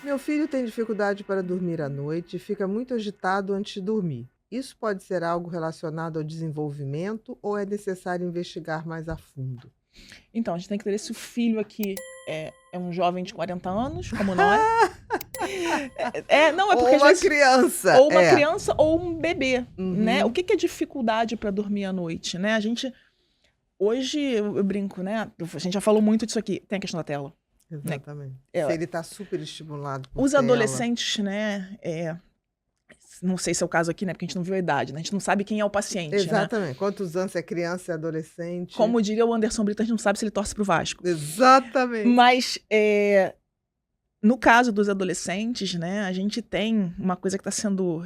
Meu filho tem dificuldade para dormir à noite e fica muito agitado antes de dormir. Isso pode ser algo relacionado ao desenvolvimento ou é necessário investigar mais a fundo? Então, a gente tem que ter esse filho aqui é um jovem de 40 anos, como nós. Não, é porque Ou às uma vezes. criança, Ou uma é. criança ou um bebê, né? O Uhum, que que é dificuldade para dormir à noite, né? A gente. Hoje eu brinco, né? A gente já falou muito disso aqui. Tem a questão da tela, né? exatamente. Se É, ele está super estimulado por os tela. adolescentes, né? Não sei se é o caso aqui, né? Porque a gente não viu a idade, né? A gente não sabe quem é o paciente, né? Exatamente. Quantos anos é criança e adolescente? Como diria o Anderson Brito, a gente não sabe se ele torce pro Vasco. Exatamente. Mas no caso dos adolescentes, né, a gente tem uma coisa que está sendo,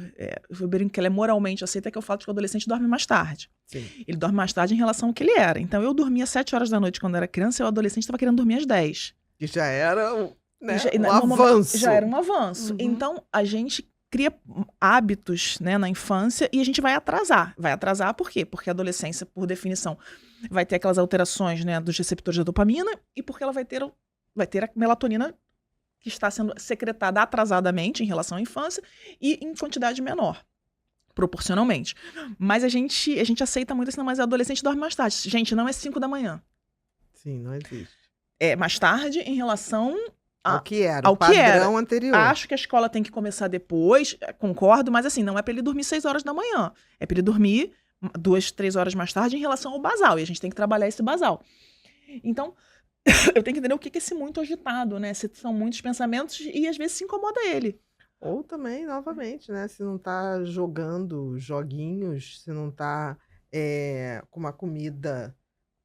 eu brinco que ela é moralmente aceita, que é o fato de que o adolescente dorme mais tarde. Sim. Ele dorme mais tarde em relação ao que ele era. Então, eu dormia às 7 horas da noite quando era criança e o adolescente estava querendo dormir às 10. Que já era né, E um normalmente avanço. já era um avanço. Uhum. Então, a gente cria hábitos, né, na infância e a gente vai atrasar. Vai atrasar por quê? Porque a adolescência, por definição, vai ter aquelas alterações, né, dos receptores da dopamina e porque ela vai ter a melatonina que está sendo secretada atrasadamente em relação à infância e em quantidade menor, proporcionalmente. Mas a gente aceita muito assim, não, mas o adolescente dorme mais tarde. Gente, não é 5 da manhã. Sim, não existe. É mais tarde em relação Ao que era, ao o que era. padrão anterior. Acho que a escola tem que começar depois, concordo, mas assim, não é para ele dormir 6 horas da manhã. É para ele dormir 2, 3 horas mais tarde em relação ao basal. E a gente tem que trabalhar esse basal. Então, eu tenho que entender o que é esse muito agitado, né? Se são muitos pensamentos e às vezes se incomoda ele. Ou também, novamente, né? Se não está jogando joguinhos, se não está com uma comida,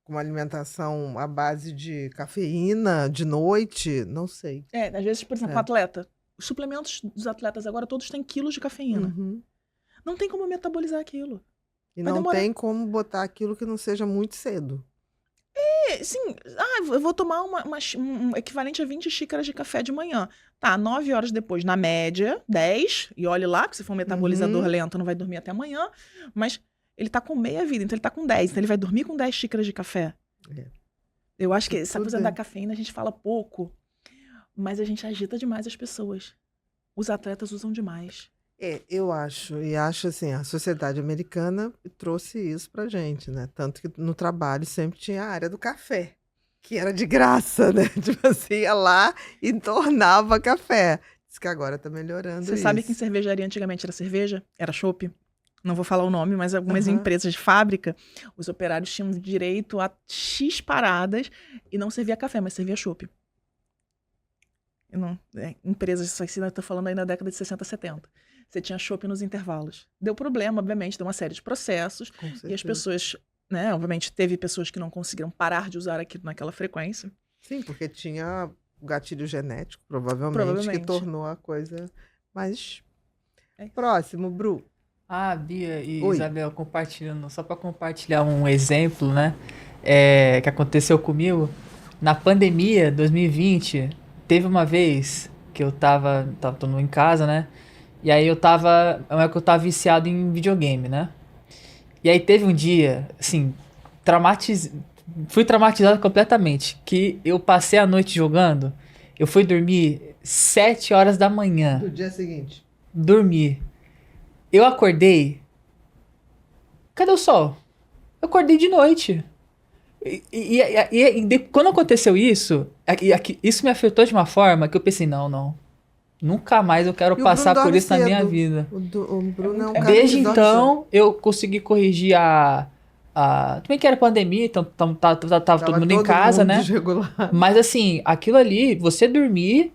com uma alimentação à base de cafeína de noite, não sei. Às vezes, por exemplo, um atleta. Os suplementos dos atletas agora todos têm quilos de cafeína. Uhum. Não tem como metabolizar aquilo. E Vai não demorar. tem como botar aquilo que não seja muito cedo. Sim, eu vou tomar um equivalente a 20 xícaras de café de manhã. Tá, 9 horas depois, na média, 10. E olhe lá, que se for um metabolizador lento, não vai dormir até amanhã. Mas ele tá com meia vida, então ele tá com 10. Então ele vai dormir com 10 xícaras de café. É. Eu acho que essa Tudo coisa bem. da cafeína a gente fala pouco, mas a gente agita demais as pessoas. Os atletas usam demais. Eu acho, e acho assim, a sociedade americana trouxe isso pra gente, né? Tanto que no trabalho sempre tinha a área do café, que era de graça, né? Tipo assim, ia lá e tornava café. Diz que agora tá melhorando Você sabe que em isso. cervejaria antigamente era cerveja? Era chopp? Não vou falar o nome, mas algumas Aham. empresas de fábrica, os operários tinham direito a X paradas e não servia café, mas servia chopp. Empresas, isso aqui eu tô falando aí na década de 60, 70. Você tinha chopp nos intervalos. Deu problema, obviamente, deu uma série de processos. Com E as certeza. pessoas, né, obviamente, teve pessoas que não conseguiram parar de usar aquilo naquela frequência. Sim, porque tinha o gatilho genético, provavelmente, que Provavelmente. tornou a coisa mais É isso. próximo, Bru. Bia e Oi. Isabel, compartilhando, só para compartilhar um exemplo, né, que aconteceu comigo. Na pandemia 2020, teve uma vez que eu tava em casa, né, e aí eu tava viciado em videogame, né, e aí teve um dia, assim, fui traumatizado completamente, que eu passei a noite jogando, eu fui dormir 7 horas da manhã, Do dia seguinte. dormir. Eu acordei. Cadê o sol? Eu acordei de noite. Quando aconteceu isso, isso me afetou de uma forma que eu pensei, não. Nunca mais eu quero E o passar Bruno por dorme isso na minha cedo. vida. O Bruno é um cara Desde que dorme cedo. então, eu consegui corrigir também que era pandemia, então tava todo mundo em casa, mundo né? desregulado. Mas assim, aquilo ali, você dormir,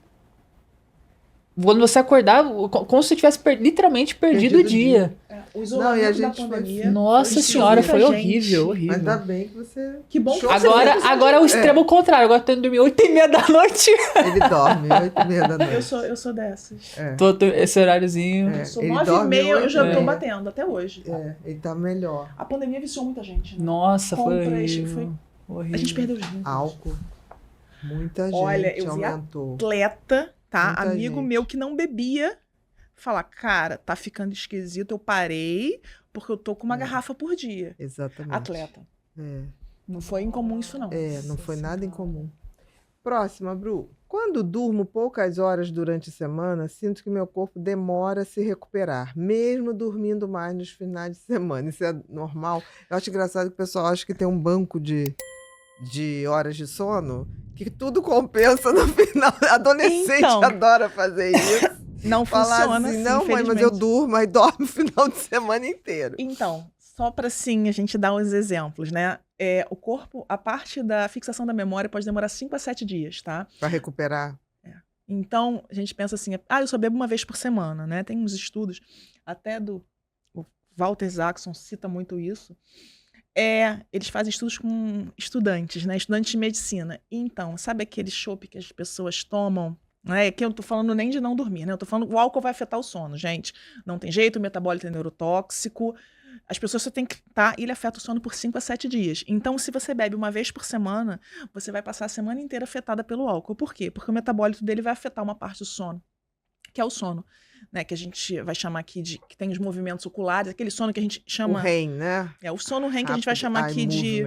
quando você acordar, como se você tivesse literalmente perdido o dia. O Não, e a isolamento da gente foi- pandemia. Nossa foi senhora, muita foi gente. horrível, Mas horrível. ainda bem que você. Que bom que chorou. você Agora é o extremo contrário. Agora eu tô indo dormir 8h30 da noite. Ele dorme 8h30 da noite. Eu sou dessas. É, Esse horáriozinho. É. Eu sou Ele 9h30, dorme eu já tô 8h30. batendo, até hoje. Ele tá melhor. A pandemia viciou muita gente, né? Nossa, foi Compras, horrível. Horrível. A gente perdeu os vínculos. Álcool. Muita gente Olha, eu vi aumentou. atleta, tá? Muita Amigo gente. meu que não bebia, falar, cara, tá ficando esquisito, eu parei porque eu tô com uma garrafa por dia. Exatamente. Atleta. É, Não foi incomum isso, não. não foi nada incomum. Próxima, Bru. Quando durmo poucas horas durante a semana, sinto que meu corpo demora a se recuperar, mesmo dormindo mais nos finais de semana. Isso é normal? Eu acho engraçado que o pessoal acha que tem um banco de horas de sono, que tudo compensa no final. Adolescente Então, adora fazer isso. não Falar funciona assim, assim, não, mãe, mas eu infelizmente. durmo, aí dorme o final de semana inteiro. Então, só para sim a gente dar uns exemplos, né? O corpo, a parte da fixação da memória pode demorar 5 a 7 dias, tá? Para recuperar. Então, a gente pensa assim, eu só bebo uma vez por semana, né? Tem uns estudos, até o Walter Isaacson cita muito isso. Eles fazem estudos com estudantes, né? Estudantes de medicina. Então, sabe aquele chopp que as pessoas tomam? Né? Que eu tô falando nem de não dormir, né? Eu tô falando, o álcool vai afetar o sono, gente. Não tem jeito, o metabólito é neurotóxico. As pessoas só têm que ele afeta o sono por 5 a 7 dias. Então, se você bebe uma vez por semana, você vai passar a semana inteira afetada pelo álcool. Por quê? Porque o metabólito dele vai afetar uma parte do sono, que é o sono, né? Que a gente vai chamar aqui que tem os movimentos oculares, aquele sono que a gente O chama... REM, né? o sono REM que a gente vai chamar aqui de,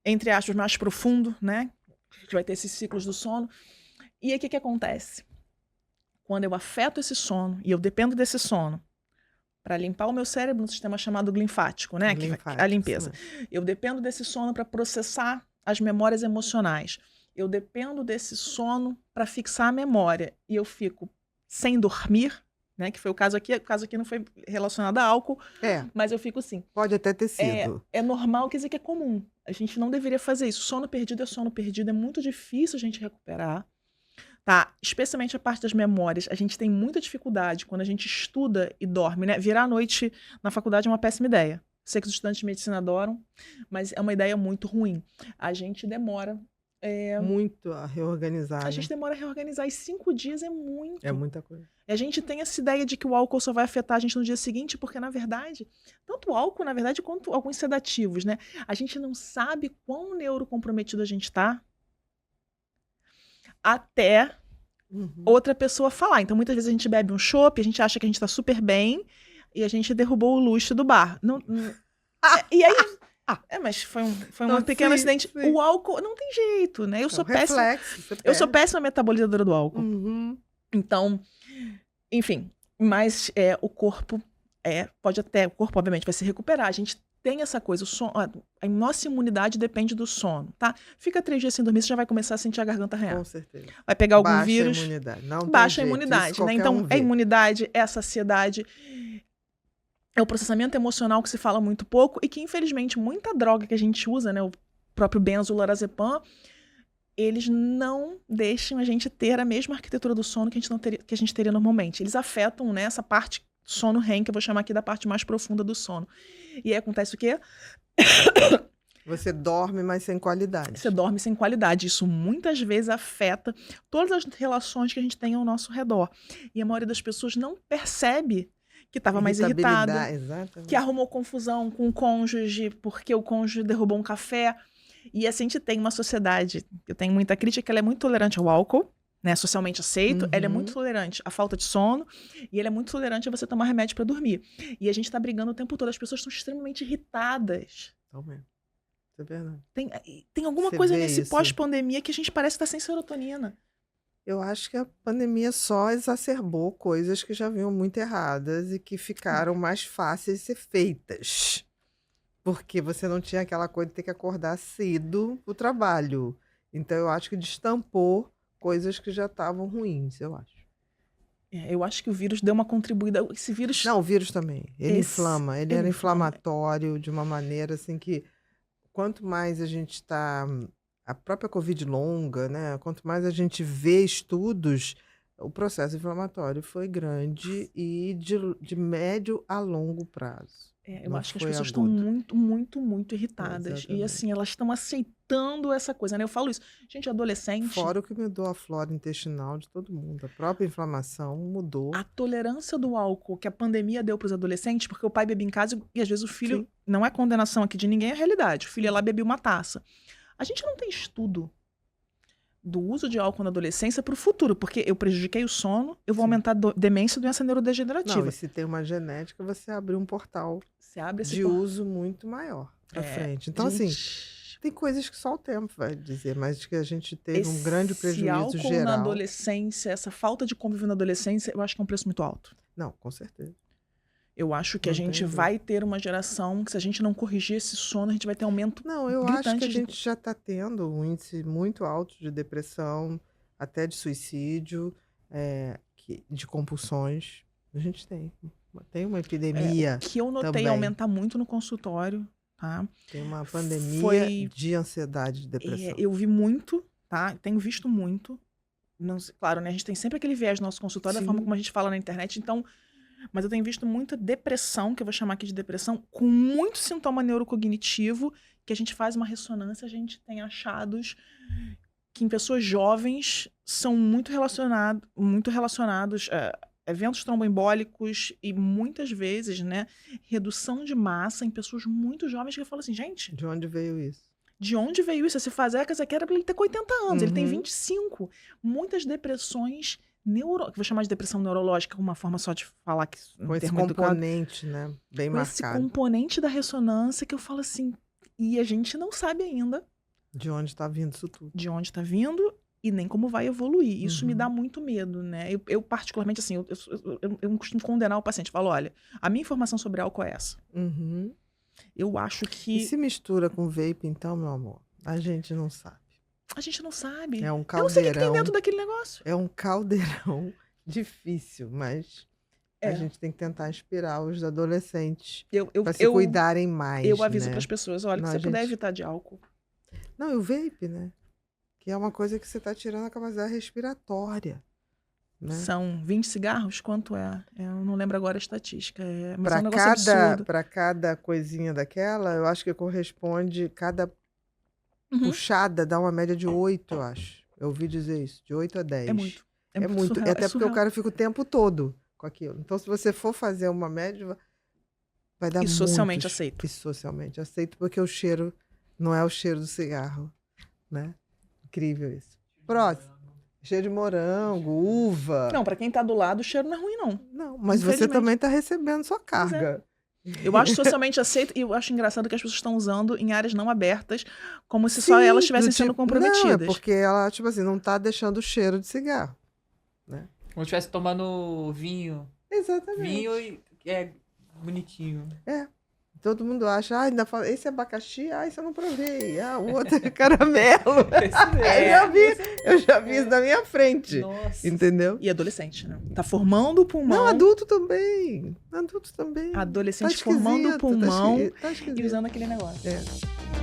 entre aspas, mais profundo, né? A gente vai ter esses ciclos do sono. E aí, o que acontece? Quando eu afeto esse sono, e eu dependo desse sono, para limpar o meu cérebro no sistema chamado linfático, né? Que a limpeza. Eu dependo desse sono para processar as memórias emocionais. Eu dependo desse sono para fixar a memória. E eu fico sem dormir, né? Que foi o caso aqui. O caso aqui não foi relacionado a álcool, mas eu fico assim. Pode até ter sido. É normal, quer dizer que é comum. A gente não deveria fazer isso. Sono perdido é sono perdido. É muito difícil a gente recuperar. Tá, especialmente a parte das memórias. A gente tem muita dificuldade quando a gente estuda e dorme, né? Virar a noite na faculdade é uma péssima ideia. Sei que os estudantes de medicina adoram, mas é uma ideia muito ruim. A gente demora... muito a reorganizar. A gente demora a reorganizar, e 5 dias é muito. É muita coisa. E a gente tem essa ideia de que o álcool só vai afetar a gente no dia seguinte, porque, na verdade, tanto o álcool, na verdade, quanto alguns sedativos, né? A gente não sabe quão neurocomprometido a gente tá até outra pessoa falar. Então, muitas vezes a gente bebe um chopp, a gente acha que a gente tá super bem, e a gente derrubou o luxo do bar. E aí... mas foi um pequeno acidente. Sim. O álcool não tem jeito, né? Eu sou péssima metabolizadora do álcool. Então, enfim, mas o corpo o corpo obviamente vai se recuperar. A gente tem essa coisa, a nossa imunidade depende do sono, tá? Fica 3 dias sem dormir, você já vai começar a sentir a garganta arranhar. Com certeza. Vai pegar algum vírus. Baixa a imunidade, né? Então, é imunidade, é a saciedade, é o processamento emocional que se fala muito pouco e que, infelizmente, muita droga que a gente usa, né? O próprio benzodiazepam, eles não deixam a gente ter a mesma arquitetura do sono que a gente teria normalmente. Eles afetam, né, essa parte sono REM, que eu vou chamar aqui da parte mais profunda do sono. E aí acontece o quê? Você dorme, mas sem qualidade. Você dorme sem qualidade. Isso muitas vezes afeta todas as relações que a gente tem ao nosso redor. E a maioria das pessoas não percebe que estava mais irritado, que arrumou confusão com o cônjuge, porque o cônjuge derrubou um café. E assim, a gente tem uma sociedade, eu tenho muita crítica, ela é muito tolerante ao álcool, né, socialmente aceito, ela é muito tolerante à falta de sono, e ela é muito tolerante a você tomar remédio para dormir. E a gente está brigando o tempo todo, as pessoas estão extremamente irritadas. Então mesmo. Isso é verdade. Tem alguma coisa nesse pós-pandemia que a gente parece estar sem serotonina. Eu acho que a pandemia só exacerbou coisas que já vinham muito erradas e que ficaram mais fáceis de ser feitas. Porque você não tinha aquela coisa de ter que acordar cedo pro trabalho. Então, eu acho que destampou coisas que já estavam ruins, eu acho. Eu acho que o vírus deu uma contribuída. Esse vírus... Não, o vírus também. Ele inflama. Ele era inflamatório de uma maneira assim que quanto mais a gente está... A própria Covid longa, né? Quanto mais a gente vê estudos, o processo inflamatório foi grande e de médio a longo prazo. Eu acho que as pessoas estão muito, muito, muito irritadas. Exatamente. E assim, elas estão aceitando essa coisa, né? Eu falo isso. Gente, adolescente... Fora o que mudou a flora intestinal de todo mundo. A própria inflamação mudou. A tolerância do álcool que a pandemia deu para os adolescentes, porque o pai bebia em casa e às vezes o filho... Sim. Não é condenação aqui de ninguém, é realidade. O filho ia lá beber uma taça. A gente não tem estudo do uso de álcool na adolescência para o futuro, porque eu prejudiquei o sono, eu vou aumentar demência e doença neurodegenerativa. Não, e se tem uma genética, você abre um portal uso muito maior para frente. Então, assim, Tem coisas que só o tempo vai dizer, mas que a gente teve um grande Esse prejuízo álcool na geral. adolescência, essa falta de convívio na adolescência, eu acho que é um preço muito alto. Não, com certeza. Eu acho que a Não tem gente dúvida. vai ter uma geração que, se a gente não corrigir esse sono, a gente vai ter aumento Não, eu acho que gritante a de... gente já está tendo um índice muito alto de depressão, até de suicídio, de compulsões. A gente tem. Tem uma epidemia O que eu notei também. aumentar muito no consultório, tá? Tem uma pandemia Foi- de ansiedade e depressão. Eu vi muito, tá? Tenho visto muito. Não sei- claro, né? A gente tem sempre aquele viés no nosso consultório da Sim. forma como a gente fala na internet, então... Mas eu tenho visto muita depressão, que eu vou chamar aqui de depressão, com muito sintoma neurocognitivo, que a gente faz uma ressonância, a gente tem achados que em pessoas jovens são muito relacionados a eventos tromboembólicos e muitas vezes, né, redução de massa em pessoas muito jovens que eu falo assim, gente, De onde veio isso? de onde veio isso? Esse Fazekas aqui era pra ele ter 80 anos, ele tem Uhum. 25. Muitas depressões que vou chamar de depressão neurológica, uma forma só de falar que um Com esse termo educado, componente, né? Bem com esse marcado. componente da ressonância que eu falo assim, e a gente não sabe ainda De onde está vindo isso tudo. de onde está vindo e nem como vai evoluir. Isso me Uhum. dá muito medo, né? Eu particularmente, assim, eu não costumo condenar o paciente. Falo, olha, a minha informação sobre álcool é essa. Uhum. Eu acho E que se mistura com vape, então, meu amor? A gente não sabe. a gente não sabe. É um Eu não sei o que tem caldeirão. dentro daquele negócio. É um caldeirão difícil, mas a É. gente tem que tentar inspirar os adolescentes Eu para se cuidarem mais. Eu aviso né? para as pessoas, olha, Não, se você a puder gente- evitar de álcool. Não, e o vape, né? Que é uma coisa que você está tirando a capacidade respiratória. Né? São 20 cigarros? Quanto é? Eu não lembro agora a estatística. Mas é Para um negócio absurdo. cada coisinha daquela, eu acho que corresponde, cada Uhum. puxada dá uma média de 8, eu acho. Eu ouvi dizer isso, de 8 a 10. É muito. É muito. surreal, Até porque o surreal. cara fica o tempo todo com aquilo. Então, se você for fazer uma média, vai dar E socialmente muitos- aceito. E socialmente aceito, porque o cheiro não é o cheiro do cigarro, né? Incrível isso. Próximo. Cheiro de morango, uva. Não, pra quem tá do lado, o cheiro não é ruim, não. Não, mas você Infelizmente. também está recebendo sua carga. Eu acho socialmente aceito e eu acho engraçado que as pessoas estão usando em áreas não abertas, como se só Sim, elas do estivessem sendo tipo- comprometidas. Não, é porque ela, tipo assim, não tá deixando o cheiro de cigarro. Como se estivesse tomando vinho. Exatamente. Vinho e é bonitinho. Todo mundo acha, ainda fala, esse é abacaxi, isso eu não provei. O outro é caramelo. Eu já vi isso na minha frente. Nossa. Entendeu? E adolescente, né? Tá formando o pulmão. Não, adulto também. Adulto também. Adolescente Tá formando o esquisito, pulmão tá esquisito. e usando aquele negócio. É.